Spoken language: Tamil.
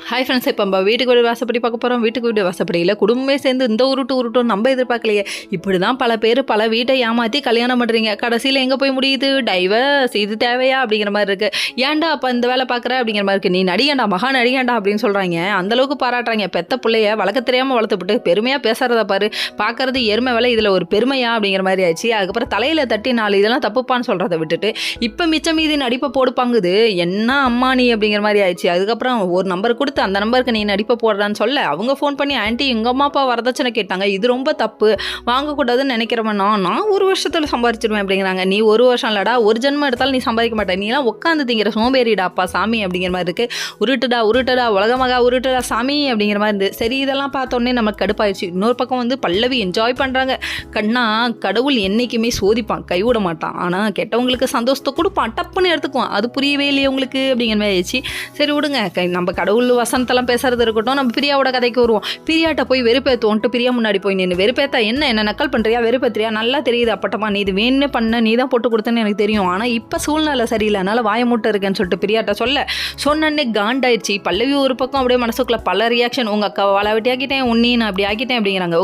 ஹாய் ஃப்ரெண்ட்ஸ், இப்போ நம்ம வீட்டுக்கு வீடு வாசப்படி பார்க்க போகிறோம். வீட்டுக்கு வீடு வாசப்படியில் குடும்பமே சேர்ந்து இந்த உருட்டும் நம்ம எதிர்பார்க்கலையே. இப்படி தான் பல பேர் பல வீட்டை ஏமாற்றி கல்யாணம் பண்ணுறீங்க. கடைசியில் எங்கே போய் முடியுது? டைவர்ஸ். இது தேவையா அப்படிங்கிற மாதிரி இருக்குது. ஏன்டா அப்போ இந்த வேலை பார்க்குற அப்படிங்கிற மாதிரி இருக்குது. நீ நடிகண்டா, மகா நடிகண்டா அப்படின்னு சொல்கிறாங்க. அந்தளவுக்கு பாராட்டுறாங்க. பெத்த பிள்ளைய வளர்க்க தெரியாமல் வளர்த்துப்பட்டு பெருமையாக பேசுகிறத பாரு. பார்க்குறது எருமை வேலை, இதில் ஒரு பெருமையா அப்படிங்கிற மாதிரி ஆச்சு. அதுக்கப்புறம் தலையில் தட்டி 4 இதெல்லாம் தப்புப்பான்னு சொல்கிறத விட்டுட்டு இப்போ மிச்சம் மீதி நடிப்பை போடுப்பாங்குது. என்ன அம்மா நீ அப்படிங்கிற மாதிரி ஆயிடுச்சு. அதுக்கப்புறம் ஒரு நம்பர் கொடுத்து அந்த நம்பருக்கு நீ நடிப்பை போடுறான்னு சொல்ல அவங்க ஃபோன் பண்ணி ஆன்ட்டி எங்கள் அம்மா அப்பா வரதட்சணை கேட்டாங்க, இது ரொம்ப தப்பு, வாங்கக்கூடாதுன்னு நினைக்கிறவனா நான் 1 வருஷத்தில் சம்பாதிச்சிடுவேன் அப்படிங்கிறாங்க. நீ 1 வருஷம் இல்லடா, ஒரு ஜென்மம் எடுத்தாலும் நீ சம்பாதிக்க மாட்டேன், நீலாம் உட்காந்து திங்கிற சோம்பேறிடா அப்பா சாமி அப்படிங்கிற மாதிரி இருக்குது. உருட்டுடா உலகமாக உருட்டுடா சாமி அப்படிங்கிற மாதிரி இருந்து சரி. இதெல்லாம் பார்த்தோன்னே நமக்கு கடுப்பாயிடுச்சு. இன்னொரு பக்கம் வந்து பல்லவி என்ஜாய் பண்ணுறாங்க. கண்ணா, கடவுள் என்றைக்குமே சோதிப்பான், கைவிட மாட்டான். ஆனால் கெட்டவங்களுக்கு சந்தோஷத்தை கொடுப்பான், டப்புன்னு எடுத்துக்குவான். அது புரியவே இல்லையே உங்களுக்கு அப்படிங்கிற மாதிரி ஆயிடுச்சு. சரி விடுங்க, நம்ம கடவுள் வசனத்தெல்லாம் பேசுறது இருக்கட்டும். நம்ம பிரியாவோட கதைக்கு வருவோம். பிரியாட்ட போய் வெறுப்பேற்றுவோன்ட்டு பிரியா முன்னாடி போய் நின்று வெறுப்பேத்தா என்ன நக்கல் பண்ணுறியா, வெறுப்பேற்றியா, நல்லா தெரியுது அப்பட்டமா, நீ இது வேணுன்னு பண்ண, நீ தான் போட்டு கொடுத்தேன்னு எனக்கு தெரியும், ஆனால் இப்போ சூழ்நிலை சரியில்லை, அதனால் வாய மூட்டை இருக்கேன்னு சொல்லிட்டு பிரியாட்ட சொன்னே காண்டாயிடுச்சு. பல்லவி ஒரு பக்கம் அப்படியே மனசுக்குள்ள பல ரியாக்ஷன். உங்கள் அக்கா வாழ வெட்டி ஆக்கிட்டேன், உன்னி நான் அப்படி ஆக்கிட்டேன் அப்படிங்கிறாங்க.